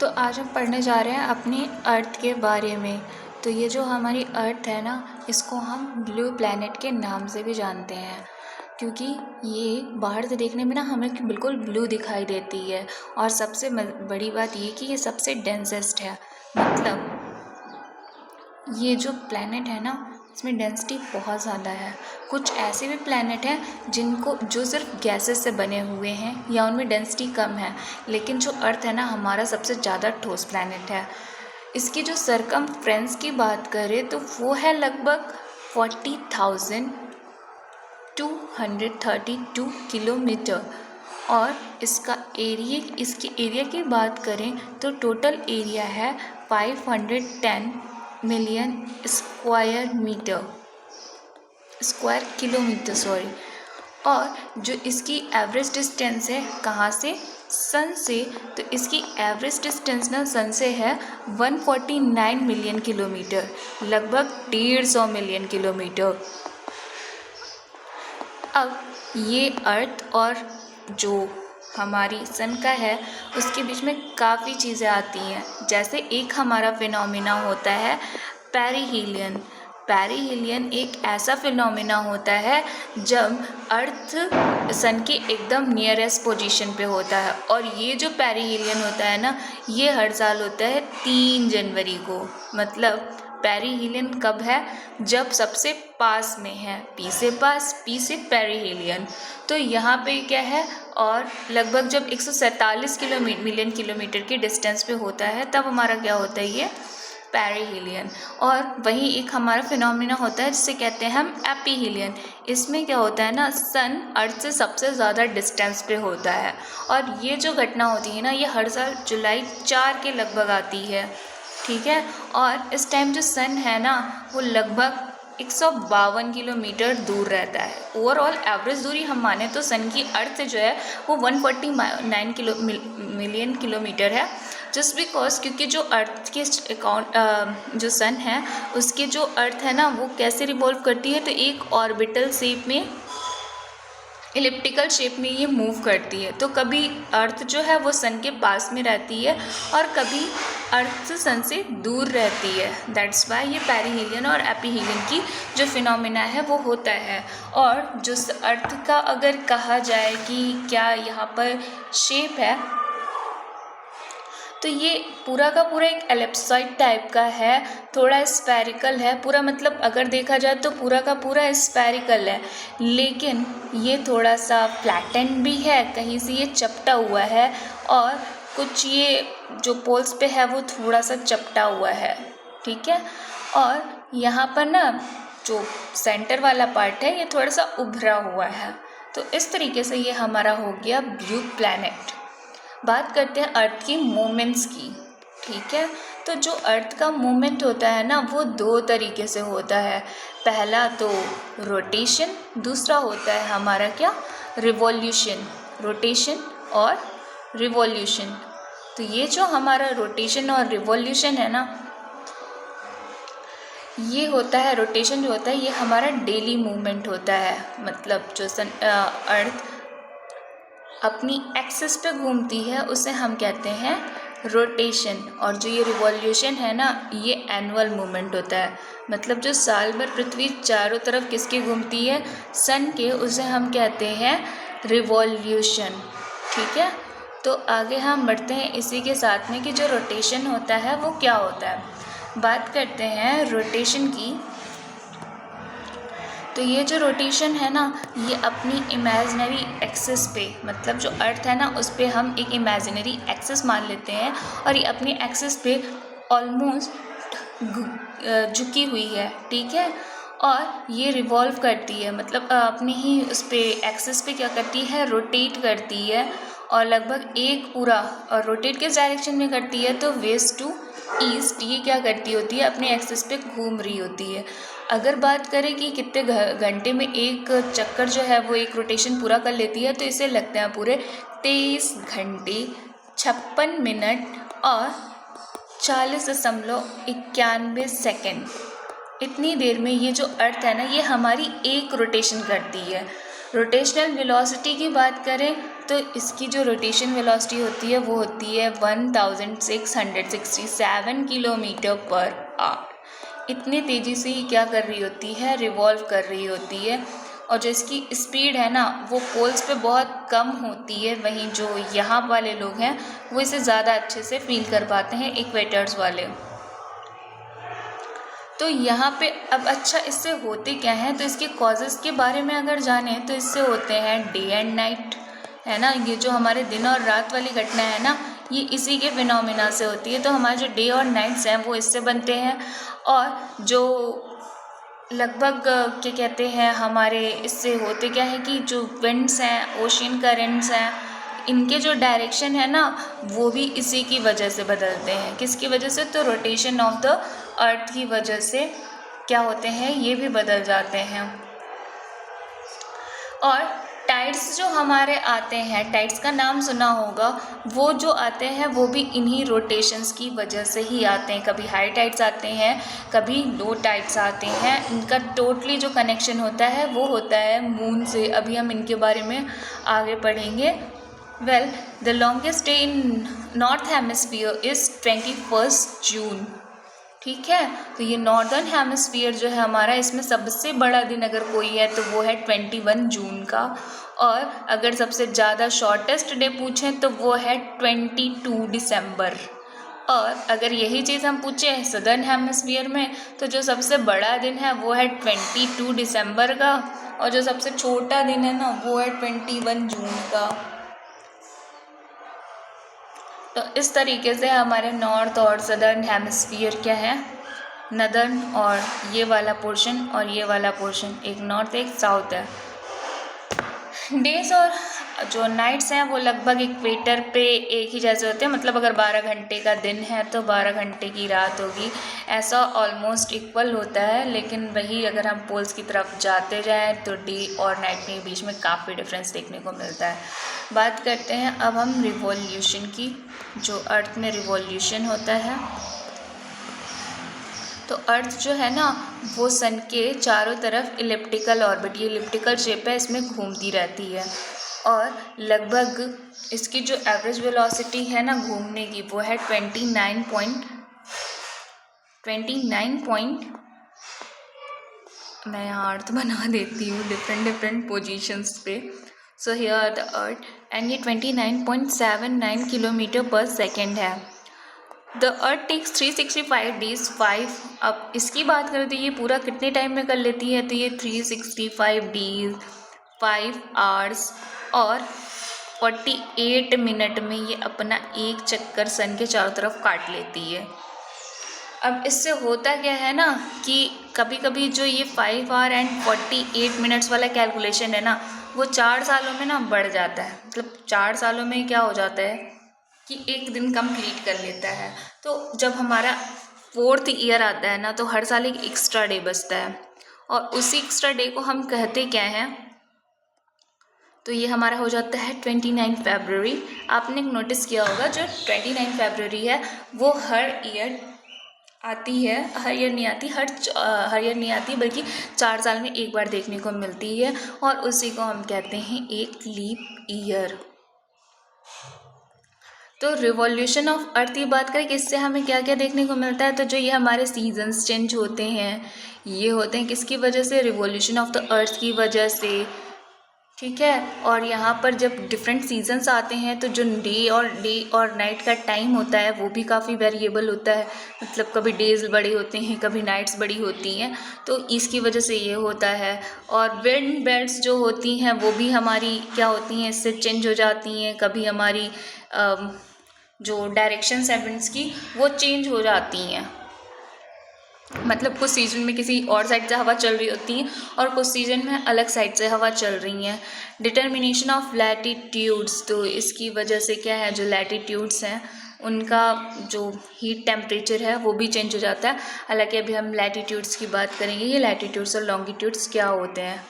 तो आज हम पढ़ने जा रहे हैं अपनी अर्थ के बारे में। तो ये जो हमारी अर्थ है ना, इसको हम ब्लू प्लैनेट के नाम से भी जानते हैं, क्योंकि ये बाहर से देखने में ना हमें बिल्कुल ब्लू दिखाई देती है। और सबसे बड़ी बात ये कि ये सबसे डेंसेस्ट है। मतलब ये जो प्लैनेट है ना, इसमें डेंसिटी बहुत ज़्यादा है। कुछ ऐसे भी प्लैनेट हैं जो सिर्फ गैसेस से बने हुए हैं या उनमें डेंसिटी कम है, लेकिन जो अर्थ है ना, हमारा सबसे ज़्यादा ठोस प्लैनेट है। इसकी जो सरकमफ्रेंस की बात करें तो वो है लगभग 40,232 किलोमीटर। और इसके एरिया की बात करें तो टोटल एरिया है 510 मिलियन स्क्वायर किलोमीटर। और जो इसकी एवरेज डिस्टेंस है कहाँ से, सन से, तो इसकी एवरेज डिस्टेंस ना सन से है 149 मिलियन किलोमीटर, लगभग 150 मिलियन किलोमीटर। अब ये अर्थ और जो हमारी सन का है उसके बीच में काफ़ी चीज़ें आती हैं। जैसे एक हमारा फिनोमिना होता है पेरिहीलियन। पेरिहीलियन एक ऐसा फिनोमिना होता है जब अर्थ सन के एकदम नियरेस्ट पोजीशन पे होता है। और ये जो पेरिहीलियन होता है ना, ये हर साल होता है 3 जनवरी को। मतलब पेरिहीलियन कब है, जब सबसे पास में है, पी से पास, पी से पेरिहीलियन। तो यहाँ पे क्या है, और लगभग जब 147 मिलियन किलोमीटर की डिस्टेंस पे होता है तब हमारा क्या होता है, ये पेरिहीलियन। और वहीं एक हमारा फिनोमिना होता है जिसे कहते हैं हम एपीहीलियन। इसमें क्या होता है ना, सन अर्थ से सबसे ज़्यादा डिस्टेंस पे होता है। और ये जो घटना होती है ना, ये हर साल जुलाई 4 के लगभग आती है, ठीक है। और इस टाइम जो सन है ना, वो लगभग 152 किलोमीटर दूर रहता है। ओवरऑल एवरेज दूरी हम माने तो सन की अर्थ से जो है वो 149 मिलियन किलोमीटर है। जस्ट बिकॉज क्योंकि जो अर्थ के जो सन है उसके जो अर्थ है ना, वो कैसे रिवॉल्व करती है, तो एक ऑर्बिटल शेप में, इलिप्टिकल शेप में ये मूव करती है। तो कभी अर्थ जो है वो सन के पास में रहती है और कभी अर्थ सन से दूर रहती है। दैट्स वाई ये पेरिहीलियन और एपीहीलियन की जो फिनोमिना है वो होता है। और जो अर्थ का अगर कहा जाए कि क्या यहाँ पर शेप है, तो ये पूरा का पूरा एक एलिप्सॉइड टाइप का है, थोड़ा स्फेरिकल है पूरा। मतलब अगर देखा जाए तो पूरा का पूरा स्फेरिकल है, लेकिन ये थोड़ा सा फ्लैटेंड भी है, कहीं से ये चपटा हुआ है, और कुछ ये जो पोल्स पे है वो थोड़ा सा चपटा हुआ है, ठीक है। और यहाँ पर ना जो सेंटर वाला पार्ट है ये थोड़ा सा उभरा हुआ है। तो इस तरीके से ये हमारा हो गया ब्लू प्लैनेट। बात करते हैं अर्थ की मूवमेंट्स की, ठीक है। तो जो अर्थ का मूवमेंट होता है ना, वो 2 तरीके से होता है। पहला तो रोटेशन, दूसरा होता है हमारा क्या, रिवॉल्यूशन। रोटेशन और रिवॉल्यूशन। तो ये जो हमारा रोटेशन और रिवॉल्यूशन है ना, ये होता है, रोटेशन जो होता है ये हमारा डेली मूवमेंट होता है। मतलब जो अर्थ अपनी एक्सिस पे घूमती है उसे हम कहते हैं रोटेशन। और जो ये रिवॉल्यूशन है ना, ये एनुअल मूवमेंट होता है। मतलब जो साल भर पृथ्वी चारों तरफ किसके घूमती है, सन के, उसे हम कहते हैं रिवॉल्यूशन, ठीक है। तो आगे हम बढ़ते हैं इसी के साथ में कि जो रोटेशन होता है वो क्या होता है। बात करते हैं रोटेशन की। तो ये जो रोटेशन है ना, ये अपनी इमेजिनरी एक्सिस पे, मतलब जो अर्थ है ना उस पे हम एक इमेजिनरी एक्सिस मान लेते हैं, और ये अपनी एक्सिस पे ऑलमोस्ट झुकी हुई है, ठीक है। और ये रिवॉल्व करती है, मतलब अपनी ही उस पे एक्सिस पे क्या करती है, रोटेट करती है। और लगभग एक पूरा, और रोटेट किस डायरेक्शन में करती है, तो वेस्ट टू ईस्ट ये क्या करती होती है, अपने एक्सिस पे घूम रही होती है। अगर बात करें कि कितने घंटे में एक चक्कर जो है वो एक रोटेशन पूरा कर लेती है, तो इसे लगते हैं पूरे 23 घंटे 56 मिनट और 40.91 सेकेंड। इतनी देर में ये जो अर्थ है ना, ये हमारी एक रोटेशन करती है। रोटेशनल वेलोसिटी की बात करें तो इसकी जो रोटेशन वेलोसिटी होती है वो होती है 1667 किलोमीटर पर आवर। इतनी तेज़ी से ही क्या कर रही होती है, रिवॉल्व कर रही होती है। और जो इसकी स्पीड है ना वो पोल्स पे बहुत कम होती है, वहीं जो यहाँ वाले लोग हैं वो इसे ज़्यादा अच्छे से फील कर पाते हैं, इक्वेटर्स वाले। तो यहाँ पे अब अच्छा इससे होते क्या हैं, तो इसके कॉजेज़ के बारे में अगर जानें तो इससे होते हैं डे एंड नाइट, है ना। ये जो हमारे दिन और रात वाली घटना है ना, ये इसी के फिनोमिना से होती है। तो हमारे जो डे और नाइट्स हैं वो इससे बनते हैं। और जो लगभग क्या कहते हैं, हमारे इससे होते क्या है कि जो विंड्स हैं, ओशियन करेंट्स हैं, इनके जो डायरेक्शन है ना वो भी इसी की वजह से बदलते हैं। किसकी वजह से, तो रोटेशन ऑफ द अर्थ की वजह से क्या होते हैं, ये भी बदल जाते हैं। और टाइड्स जो हमारे आते हैं, टाइड्स का नाम सुना होगा, वो जो आते हैं वो भी इन्हीं रोटेशंस की वजह से ही आते हैं। कभी हाई टाइड्स आते हैं, कभी लो टाइड्स आते हैं। इनका टोटली जो कनेक्शन होता है वो होता है मून से। अभी हम इनके बारे में आगे पढ़ेंगे। Well, the longest day in north hemisphere is 21 जून। ठीक है, तो ये नॉर्दर्न हेमिस्फीयर जो है हमारा, इसमें सबसे बड़ा दिन अगर कोई है तो वो है 21 जून का। और अगर सबसे ज़्यादा शॉर्टेस्ट डे पूछें तो वो है 22 दिसंबर। और अगर यही चीज़ हम पूछें सदर्न हेमिस्फीयर में, तो जो सबसे बड़ा दिन है वो है 22 दिसंबर का, और जो सबसे छोटा दिन है ना वो है 21 जून का। तो इस तरीके से हमारे नॉर्थ और सदर्न हेमिस्फीयर क्या है, नदर्न और ये वाला पोर्शन और ये वाला पोर्शन, एक नॉर्थ एक साउथ है। डेज और जो नाइट्स हैं वो लगभग इक्वेटर पे एक ही जैसे होते हैं। मतलब अगर 12 घंटे का दिन है तो 12 घंटे की रात होगी, ऐसा ऑलमोस्ट इक्वल होता है। लेकिन वही अगर हम पोल्स की तरफ जाते जाएं तो डे और नाइट के बीच में काफ़ी डिफरेंस देखने को मिलता है। बात करते हैं अब हम रिवॉल्यूशन की। जो अर्थ में रिवॉल्यूशन होता है, तो अर्थ जो है ना वो सन के चारों तरफ इलिप्टिकल ऑर्बिट, ये इलिप्टिकल शेप है, इसमें घूमती रहती है। और लगभग इसकी जो एवरेज वेलोसिटी है ना घूमने की वो है 29 मैं यहाँ अर्थ बना देती हूँ डिफरेंट पोजीशंस पे। So here the earth, and ये 29.79 किलोमीटर पर सेकेंड है। The earth takes 365 days 5। अब इसकी बात करें तो ये पूरा कितने टाइम में कर लेती है, तो ये 365 डेज 5 आवर्स और 48 मिनट में ये अपना एक चक्कर सन के चारों तरफ काट लेती है। अब इससे होता क्या है ना कि कभी कभी जो ये 5 आवर एंड 48 मिनट्स वाला कैलकुलेशन है ना वो 4 सालों में ना बढ़ जाता है। मतलब 4 सालों में क्या हो जाता है कि एक दिन कंप्लीट कर लेता है। तो जब हमारा 4th ईयर आता है ना तो हर साल एक एक्स्ट्रा डे बचता है, और उसी एक्स्ट्रा डे को हम कहते क्या हैं, तो ये हमारा हो जाता है 29 फरवरी। आपने एक नोटिस किया होगा जो 29 फरवरी है वो हर ईयर आती है, हर ईयर नहीं आती बल्कि 4 साल में एक बार देखने को मिलती है, और उसी को हम कहते हैं एक लीप ईयर। तो रिवॉल्यूशन ऑफ अर्थ की बात करें कि इससे हमें क्या क्या देखने को मिलता है, तो जो ये हमारे सीजन्स चेंज होते हैं ये होते हैं किसकी वजह से, रिवॉल्यूशन ऑफ द अर्थ की वजह से। ठीक है, और यहाँ पर जब डिफरेंट सीजन्स आते हैं तो जो डे और नाइट का टाइम होता है वो भी काफ़ी वेरिएबल होता है। मतलब कभी डेज बड़े होते हैं, कभी नाइट्स बड़ी होती हैं, तो इसकी वजह से ये होता है। और विंड बेल्ट्स जो होती हैं वो भी हमारी क्या होती हैं, इससे चेंज हो जाती हैं। कभी हमारी जो डायरेक्शंस है विंड्स की वो चेंज हो जाती हैं। मतलब कुछ सीजन में किसी और साइड से हवा चल रही होती है और कुछ सीजन में अलग साइड से हवा चल रही हैं। डिटर्मिनेशन ऑफ लैटिट्यूड्स, तो इसकी वजह से क्या है, जो लैटिट्यूड्स हैं उनका जो हीट टेम्परेचर है वो भी चेंज हो जाता है। हालांकि अभी हम लैटिट्यूड्स की बात करेंगे, ये लैटिट्यूड्स और लॉन्गिट्यूड्स क्या होते हैं,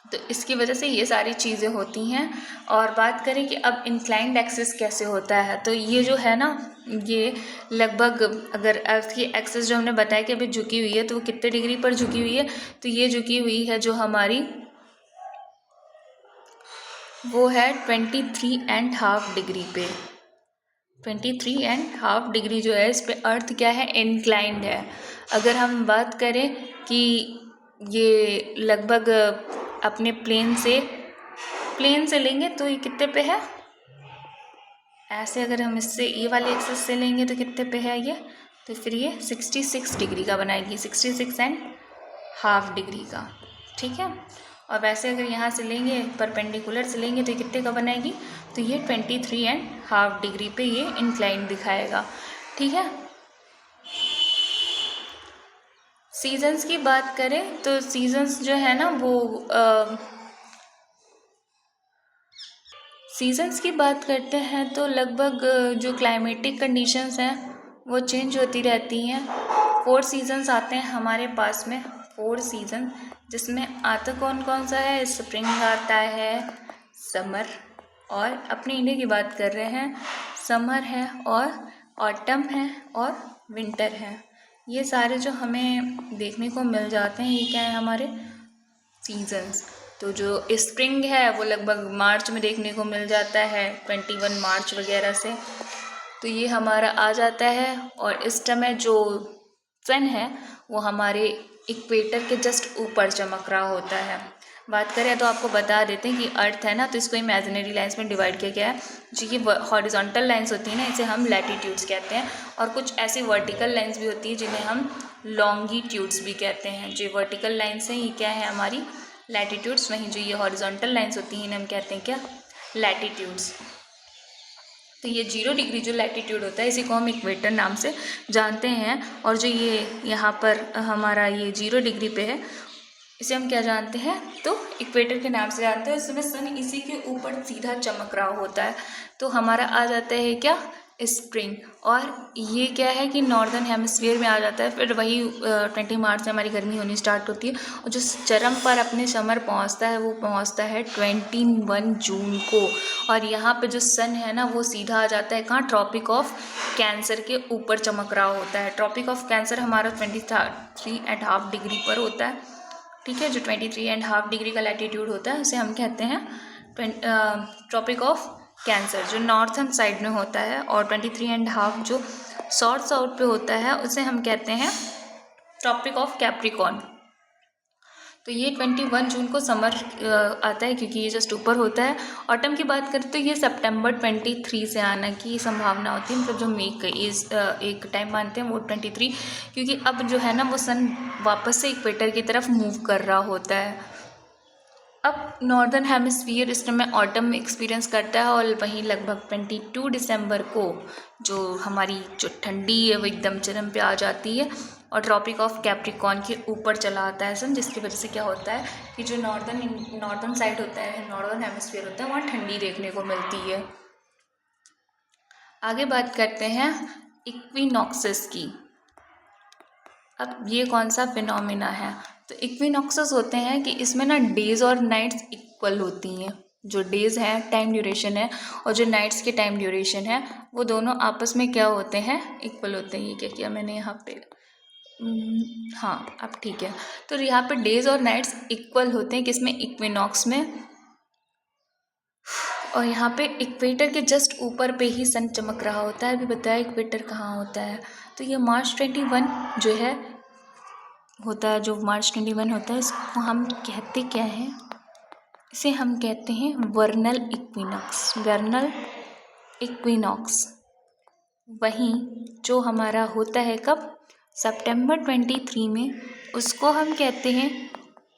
तो इसकी वजह से ये सारी चीज़ें होती हैं। और बात करें कि अब इंक्लाइंड एक्सिस कैसे होता है, तो ये जो है ना ये लगभग अगर अर्थ की एक्सिस जो हमने बताया कि अभी झुकी हुई है तो वो कितने डिग्री पर झुकी हुई है, तो ये झुकी हुई है जो हमारी वो है 23.5 डिग्री पे। 23.5 डिग्री जो है इस पे अर्थ क्या है, इंक्लाइंड है। अगर हम बात करें कि ये लगभग अपने प्लेन से लेंगे तो ये कितने पे है, ऐसे अगर हम इससे ये वाले एक्सिस से लेंगे तो कितने पे है ये, तो फिर ये 66 डिग्री का बनाएगी, 66.5 डिग्री का, ठीक है। और वैसे अगर यहाँ से लेंगे परपेंडिकुलर से लेंगे तो ये कितने का बनाएगी, तो ये 23.5 डिग्री पे ये इंक्लाइन दिखाएगा, ठीक है। सीजन्स की बात करें तो सीजन्स जो है ना वो सीजन्स की बात करते हैं तो लगभग जो क्लाइमेटिक कंडीशंस हैं वो चेंज होती रहती हैं। 4 सीजन्स आते हैं हमारे पास में, 4 सीजन, जिसमें आता कौन कौन सा है, स्प्रिंग आता है, समर, और अपने इंडिया की बात कर रहे हैं, समर है और ऑटम है और विंटर है। ये सारे जो हमें देखने को मिल जाते हैं ये क्या है, हमारे सीजन्स। तो जो स्प्रिंग है वो लगभग मार्च में देखने को मिल जाता है, 21 मार्च वगैरह से, तो ये हमारा आ जाता है। और इस समय जो सन है वो हमारे इक्वेटर के जस्ट ऊपर चमक रहा होता है। बात करें तो आपको बता देते हैं कि अर्थ है ना, तो इसको इमेजिनरी लाइंस में डिवाइड किया गया है। जो ये हॉरिजॉन्टल लाइंस होती हैं ना, इसे हम लैटिट्यूड्स कहते हैं, और कुछ ऐसी वर्टिकल लाइंस भी होती है जिन्हें हम लॉन्गिट्यूड्स भी कहते हैं। जो वर्टिकल लाइंस हैं ये क्या है, हमारी लैटिट्यूड्स, वहीं जो ये हॉरिजॉन्टल लाइंस होती हैं इन्हें हम कहते हैं क्या, लैटिट्यूड्स। तो ये 0 डिग्री जो लैटिट्यूड होता है इसी को हम इक्वेटर नाम से जानते हैं। और जो ये यहाँ पर हमारा ये 0 डिग्री पे है इसे हम क्या जानते हैं, तो इक्वेटर के नाम से जानते हैं। इस समय सन इसी के ऊपर सीधा चमक रहा होता है, तो हमारा आ जाता है क्या, स्प्रिंग। और ये क्या है कि नॉर्दर्न हेमिस्फीयर में आ जाता है। फिर वही 20 मार्च से हमारी गर्मी होनी स्टार्ट होती है, और जो चरम पर अपने समर पहुंचता है वो पहुंचता है 21 जून को। और यहाँ पे जो सन है ना वो सीधा आ जाता है कहाँ, ट्रॉपिक ऑफ कैंसर के ऊपर चमक रहा होता है। ट्रॉपिक ऑफ कैंसर हमारा 23.5 डिग्री पर होता है, ठीक है। जो 23.5 डिग्री का लैटिट्यूड होता है उसे हम कहते हैं ट्रॉपिक ऑफ कैंसर, जो नॉर्थन साइड में होता है। और 23.5 जो साउथ पे होता है उसे हम कहते हैं ट्रॉपिक ऑफ कैप्रिकॉर्न। तो ये 21 जून को समर आता है क्योंकि ये जस्ट ऊपर होता है। ऑटम की बात करें तो ये सितंबर 23 से आने की संभावना होती है, मतलब जो मई का एक टाइम मानते हैं वो 23, क्योंकि अब जो है ना वो सन वापस से इक्वेटर की तरफ मूव कर रहा होता है। अब नॉर्दर्न हेमिस्फीयर इस समय ऑटम में एक्सपीरियंस करता है, और वहीं लगभग 22 दिसंबर को जो हमारी जो ठंडी है वो एकदम चरम पे आ जाती है, और ट्रॉपिक ऑफ कैप्रिकॉर्न के ऊपर चला आता है सन, जिसकी वजह से क्या होता है कि जो नॉर्दर्न साइड होता है, नॉर्दर्न हेमिस्फीयर होता है, वहाँ ठंडी देखने को मिलती है। आगे बात करते हैं इक्विनॉक्सेस की। अब ये कौन सा फिनोमिना है, तो इक्विनॉक्सेस होते हैं कि इसमें ना डेज़ और नाइट्स इक्वल होती हैं। जो डेज़ हैं टाइम ड्यूरेशन है, और जो नाइट्स की टाइम ड्यूरेशन है वो दोनों आपस में क्या होते हैं, इक्वल होते हैं। ये क्या किया मैंने यहाँ पे, हाँ अब ठीक है। तो यहाँ पे डेज़ और नाइट्स इक्वल होते हैं किसमें, इक्विनॉक्स में। और यहाँ पे इक्वेटर के जस्ट ऊपर पे ही सन चमक रहा होता है। अभी बताया इक्वेटर कहाँ होता है, तो ये मार्च 21 जो है होता है, जो मार्च 21 होता है इसको हम कहते क्या हैं, इसे हम कहते हैं वर्नल इक्विनॉक्स, वर्नल इक्विनॉक्स। वहीं जो हमारा होता है कब, सितंबर 23 में, उसको हम कहते हैं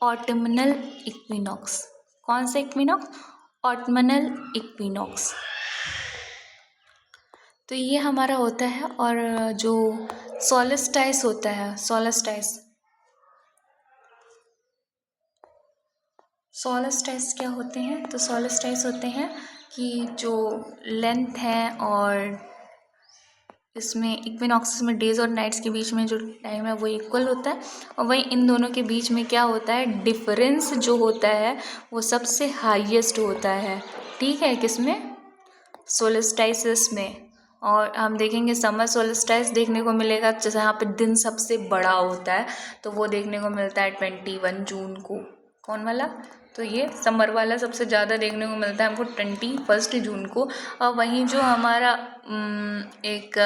ऑटमनल इक्विनॉक्स। कौन सा इक्विनॉक्स, ऑटमनल इक्विनॉक्स। तो ये हमारा होता है। और जो सोलस्टाइस होता है, सोलस्टाइस क्या होते हैं, तो सोलस्टाइस होते हैं कि जो लेंथ है और इसमें इक्विनॉक्सेस में डेज़ और नाइट्स के बीच में जो टाइम है वो इक्वल होता है, और वहीं इन दोनों के बीच में क्या होता है, डिफरेंस जो होता है वो सबसे हाईएस्ट होता है, ठीक है, किसमें, सोलस्टाइसिस में। और हम देखेंगे समर सोलस्टाइस देखने को मिलेगा जैसे यहाँ पे दिन सबसे बड़ा होता है, तो वो देखने को मिलता है 21 जून को, कौन वाला? तो ये समर वाला सबसे ज़्यादा देखने को मिलता है हमको 21 जून को। और वहीं जो हमारा एक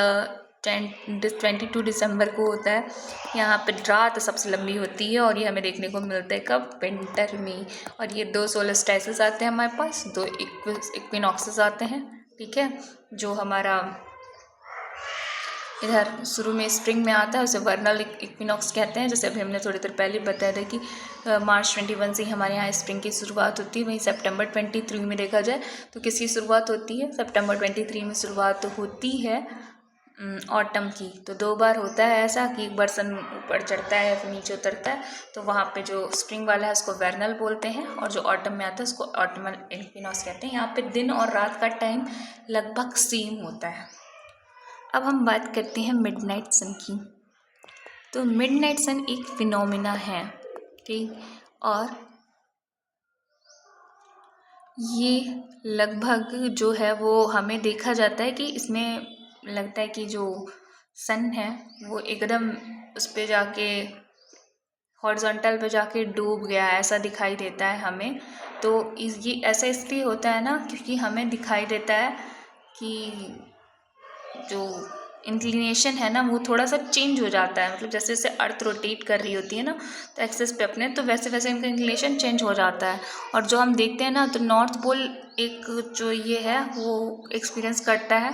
22 दिसंबर को होता है, यहाँ पे रात सबसे लंबी होती है और ये हमें देखने को मिलता है कब? विंटर में। और ये 2 सोलस्टाइसेस आते हैं हमारे पास, 2 इक्विनॉक्सेस आते हैं, ठीक है। जो हमारा इधर शुरू में स्प्रिंग में आता है उसे वर्नल इक्विनॉक्स कहते हैं। जैसे अभी हमने थोड़ी देर पहले बताया था कि मार्च 21 से ही हमारे यहाँ स्प्रिंग की शुरुआत होती है। वहीं सितंबर 23 में देखा जाए तो किसकी शुरुआत होती है? सितंबर 23 में शुरुआत होती है ऑटम की। तो 2 बार होता है ऐसा कि एक बार सन ऊपर चढ़ता है फिर नीचे उतरता है, तो वहाँ पे जो स्प्रिंग वाला है उसको वर्नल बोलते हैं, और जो ऑटम में आता है उसको ऑटमल इक्विनॉक्स कहते हैं। यहाँ पे दिन और रात का टाइम लगभग सेम होता है। अब हम बात करते हैं मिडनाइट सन की। तो मिडनाइट सन एक फिनोमिना है, ठीक, और ये लगभग जो है वो हमें देखा जाता है कि इसमें लगता है कि जो सन है वो एकदम उस पे जाके हॉरिजॉन्टल पे जाके डूब गया, ऐसा दिखाई देता है हमें। तो ये ऐसा इसलिए होता है ना क्योंकि हमें दिखाई देता है कि जो इंक्लिनेशन है ना वो थोड़ा सा चेंज हो जाता है। मतलब जैसे जैसे अर्थ रोटेट कर रही होती है ना तो एक्सेस पे अपने, तो वैसे वैसे इनका इंक्लिनेशन चेंज हो जाता है। और जो हम देखते हैं ना तो नॉर्थ पोल एक जो ये है वो एक्सपीरियंस करता है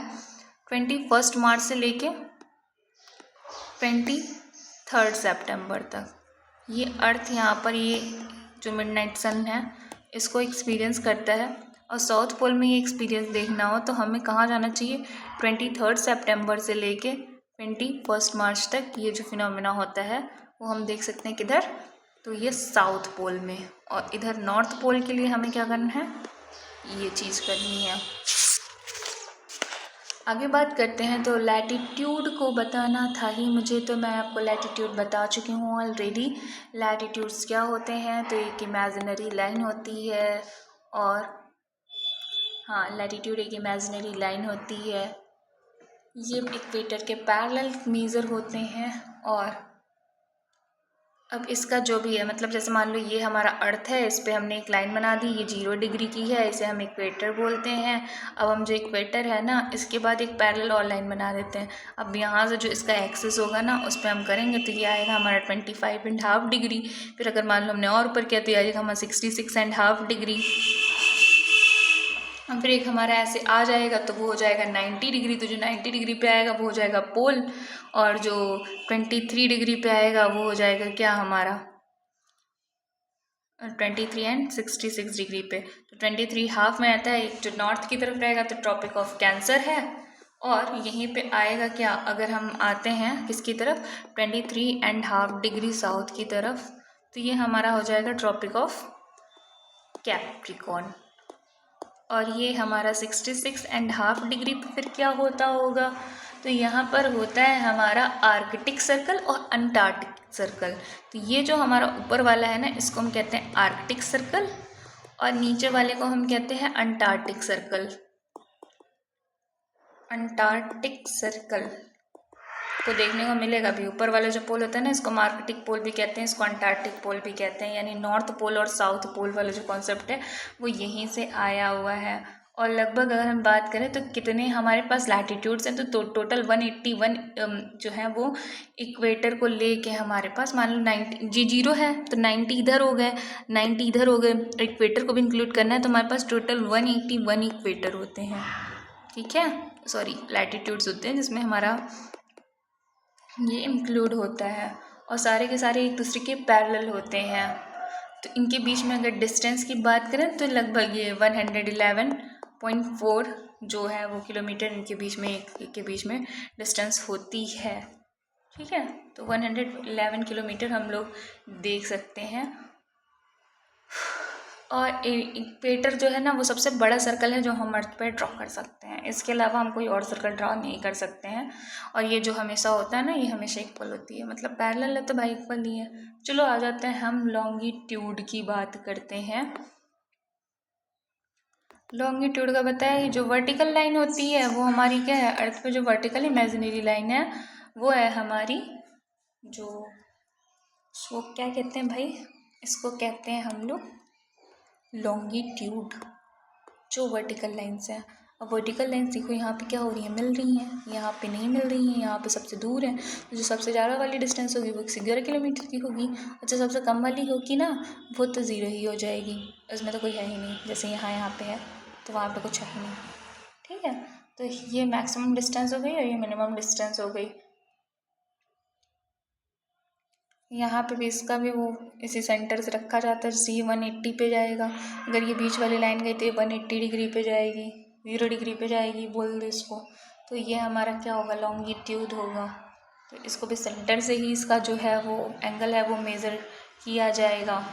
21 मार्च से लेके 23 सितंबर तक। ये अर्थ यहाँ पर ये जो मिडनाइट सन है इसको एक्सपीरियंस करता है। और साउथ पोल में ये एक्सपीरियंस देखना हो तो हमें कहाँ जाना चाहिए? 23 सितंबर से लेके 21 मार्च तक ये जो फिनोमिना होता है वो हम देख सकते हैं किधर? तो ये साउथ पोल में। और इधर नॉर्थ पोल के लिए हमें क्या करना है? ये चीज़ करनी है। आगे बात करते हैं। तो लैटिट्यूड को बताना था ही मुझे, तो मैं आपको लैटिट्यूड बता चुकी हूँ ऑलरेडी। लैटिट्यूड्स क्या होते हैं? तो एक इमेजिनरी लाइन होती है, और हाँ, लैटिट्यूड एक इमेजिनरी लाइन होती है। ये इक्वेटर के पैरेलल मेजर होते हैं। और अब इसका जो भी है, मतलब जैसे मान लो ये हमारा अर्थ है, इस पे हमने एक लाइन बना दी, ये 0 डिग्री की है, इसे हम इक्वेटर बोलते हैं। अब हम जो इक्वेटर है ना इसके बाद एक पैरेलल और लाइन बना देते हैं। अब यहाँ से जो इसका एक्सिस होगा ना उस पर हम करेंगे तो ये आएगा हमारा 25.5 डिग्री। फिर अगर मान लो हमने और ऊपर किया तो ये आएगा हमारा 66.5 डिग्री। और फिर एक हमारा ऐसे आ जाएगा तो वो हो जाएगा 90 डिग्री। तो जो 90 डिग्री पे आएगा वो हो जाएगा पोल, और जो 23 डिग्री पे आएगा वो हो जाएगा क्या हमारा 23 एंड 66 डिग्री पे। तो 23 हाफ में आता है, जो नॉर्थ की तरफ रहेगा तो ट्रॉपिक ऑफ कैंसर है। और यहीं पे आएगा क्या, अगर हम आते हैं किसकी तरफ? 23.5 डिग्री साउथ की तरफ, तो ये हमारा हो जाएगा ट्रॉपिक ऑफ कैप्रिकॉर्न। और ये हमारा 66.5 डिग्री पर फिर क्या होता होगा? तो यहाँ पर होता है हमारा आर्कटिक सर्कल और अंटार्कटिक सर्कल। तो ये जो हमारा ऊपर वाला है ना इसको हम कहते हैं आर्कटिक सर्कल, और नीचे वाले को हम कहते हैं अंटार्कटिक सर्कल। अंटार्कटिक सर्कल को देखने को मिलेगा भी। ऊपर वाला जो पोल होता है ना इसको हम आर्कटिक पोल भी कहते हैं, इसको अंटार्कटिक पोल भी कहते हैं। यानी नॉर्थ पोल और साउथ पोल वाला जो कॉन्सेप्ट है वो यहीं से आया हुआ है। और लगभग अगर हम बात करें तो कितने हमारे पास लैटिट्यूड्स हैं, तो टोटल 181 जो है वो इक्वेटर को लेके हमारे पास, मान लो 90 0 है तो 90 इधर हो गए, 90 इधर हो गए, इक्वेटर को भी इंक्लूड करना है तो हमारे पास टोटल 181 इक्वेटर होते हैं, ठीक है। सॉरी, लैटिट्यूड्स होते हैं जिसमें हमारा ये इंक्लूड होता है। और सारे के सारे एक दूसरे के पैरेलल होते हैं। तो इनके बीच में अगर डिस्टेंस की बात करें तो लगभग ये 111.4 जो है वो किलोमीटर इनके बीच में, एक के बीच में डिस्टेंस होती है, ठीक है। तो 111 किलोमीटर हम लोग देख सकते हैं। और इक्वेटर जो है ना वो सबसे बड़ा सर्कल है जो हम अर्थ पर ड्रॉ कर सकते हैं। इसके अलावा हम कोई और सर्कल ड्रॉ नहीं कर सकते हैं। और ये जो हमेशा होता है ना ये हमेशा इक्वल होती है, मतलब पैरेलल है तो भाई इक्वल ही है। चलो आ जाते हैं हम लॉन्गिट्यूड की बात करते हैं। लॉन्गिट्यूड का बताया, जो वर्टिकल लाइन होती है वो हमारी क्या है, अर्थ पे जो वर्टिकल इमेजिनरी लाइन है वो है हमारी जो, वो क्या कहते हैं भाई, इसको कहते हैं हम लोग लॉन्गिट्यूड, जो वर्टिकल लाइन्स हैं। अब वर्टिकल लाइन्स देखो यहाँ पे क्या हो रही है, मिल रही हैं, यहाँ पे नहीं मिल रही हैं, यहाँ पे सबसे दूर है। तो जो सबसे ज़्यादा वाली डिस्टेंस होगी वो 11 किलोमीटर की होगी। अच्छा, सबसे कम वाली होगी ना, वो तो 0 ही हो जाएगी, उसमें तो कोई है ही नहीं। जैसे यहाँ पे है तो वहाँ पे कुछ है ही नहीं। ठीक है, तो ये मैक्सिमम डिस्टेंस हो गई और ये मिनिमम डिस्टेंस हो गई। यहाँ पे भी इसका भी वो इसी सेंटर से रखा जाता है। सी 180 पे जाएगा, अगर ये बीच वाली लाइन गई तो ये 180 डिग्री पे जाएगी, 0 डिग्री पे जाएगी बोल दो इसको। तो ये हमारा क्या होगा, लॉन्गिट्यूड होगा। तो इसको भी सेंटर से ही इसका जो है वो एंगल है वो मेज़र किया जाएगा।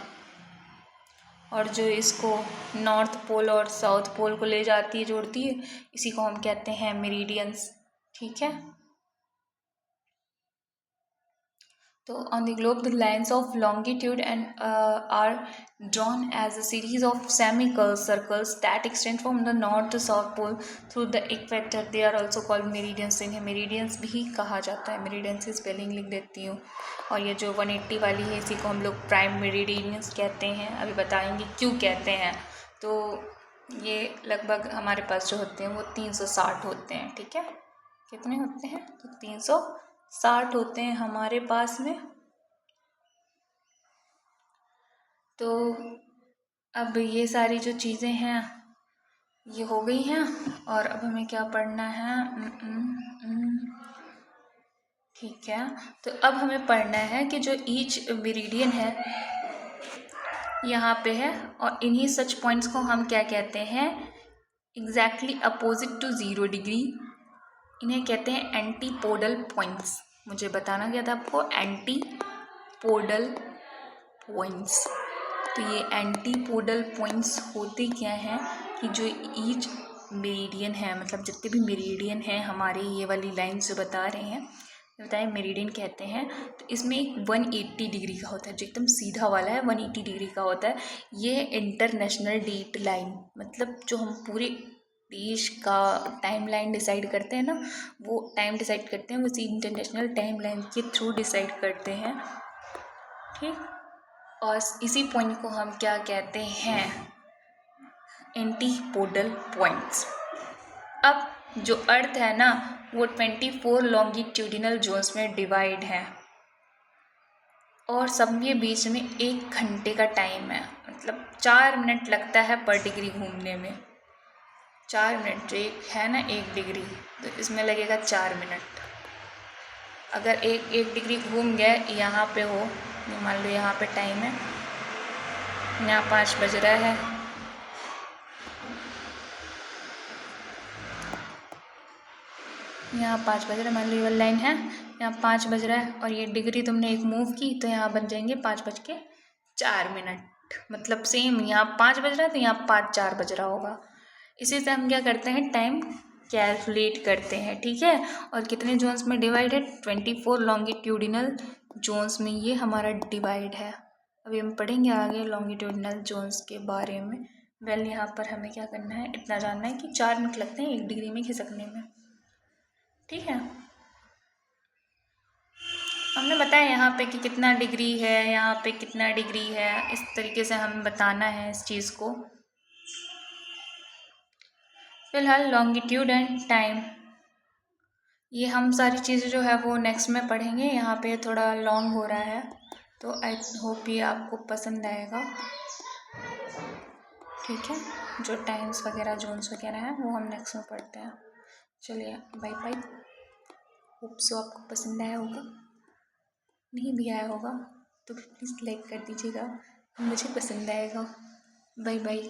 और जो इसको नॉर्थ पोल और साउथ पोल को ले जाती है, जोड़ती है, इसी को हम कहते हैं मेरिडियंस। ठीक है, तो on the globe the lines of longitude and are drawn as a series of semicircles that extend from the north to south pole through the equator. They are also called meridians. इन्हें meridians भी कहा जाता है। meridians की spelling लिख देती हूँ। और ये जो 180 वाली है इसी को हम लोग प्राइम मेरिडियंस कहते हैं। अभी बताएंगे क्यों कहते हैं। तो ये लगभग हमारे पास जो होते हैं वो 360 होते हैं। ठीक है, कितने होते हैं, तो 360 होते हैं हमारे पास में। तो अब ये सारी जो चीज़ें हैं ये हो गई हैं, और अब हमें क्या पढ़ना है, ठीक है, तो अब हमें पढ़ना है कि जो ईच मेरिडियन है यहाँ पे है, और इन्हीं सच पॉइंट्स को हम क्या कहते हैं, एग्जैक्टली अपोजिट टू 0 डिग्री, इन्हें कहते हैं एंटीपोडल पॉइंट्स। मुझे बताना क्या था आपको, एंटीपोडल पॉइंट्स। तो ये एंटीपोडल पॉइंट्स होते क्या हैं कि जो ईच मेरिडियन है, मतलब जितने भी मेरिडियन हैं हमारे, ये वाली लाइन से बता रहे हैं, बताएं मेरिडियन कहते हैं। तो इसमें एक 180 डिग्री का होता है, जो एकदम सीधा वाला है 180 डिग्री का होता है। ये इंटरनेशनल डेट लाइन, मतलब जो हम पूरे देश का टाइम लाइन डिसाइड करते हैं ना, वो टाइम डिसाइड करते हैं, उसी इंटरनेशनल टाइम लाइन के थ्रू डिसाइड करते हैं। ठीक, और इसी पॉइंट को हम क्या कहते हैं, एंटीपोडल पॉइंट्स। अब जो अर्थ है ना वो 24 लॉन्गिट्यूडिनल जोन्स में डिवाइड है, और सब के बीच में 1 घंटे का टाइम है, मतलब 4 मिनट लगता है पर डिग्री घूमने में। 4 मिनट, जो एक है ना 1 डिग्री, तो इसमें लगेगा 4 मिनट। अगर एक डिग्री घूम गया, यहाँ पे हो, मान लो यहाँ पे टाइम है, यहाँ 5 बज रहा है, यहाँ 5 बज रहा है, मान लो ये वाली लाइन है, यहाँ 5 बज रहा है, और ये डिग्री तुमने एक मूव की तो यहाँ बन जाएंगे 5:04। मतलब सेम, यहाँ 5 बज रहा है तो यहाँ 5:04 बज रहा होगा। इसी से हम क्या करते हैं, टाइम कैलकुलेट करते हैं। ठीक है, और कितने जोन्स में डिवाइड है, 24 लॉन्गिट्यूडिनल जोन्स में ये हमारा डिवाइड है। अभी हम पढ़ेंगे आगे लॉन्गिट्यूडिनल जोन्स के बारे में। वेल, यहाँ पर हमें क्या करना है, इतना जानना है कि 4 मिनट लगते हैं 1 डिग्री में खिसकने में। ठीक है, हमने बताया यहाँ पे कि कितना डिग्री है, यहाँ पे कितना डिग्री है, इस तरीके से हमें बताना है इस चीज़ को। फिलहाल लॉन्गिट्यूड एंड टाइम, ये हम सारी चीज़ें जो है वो नेक्स्ट में पढ़ेंगे। यहाँ पे थोड़ा लॉन्ग हो रहा है, तो आई होप ये आपको पसंद आएगा। ठीक है, जो टाइम्स वगैरह जोन्स वगैरह हैं वो हम नेक्स्ट में पढ़ते हैं। चलिए, बाय बाय। होप सो आपको पसंद आया होगा, नहीं भी आया होगा तो प्लीज़ लाइक कर दीजिएगा, मुझे पसंद आएगा। Bye bye.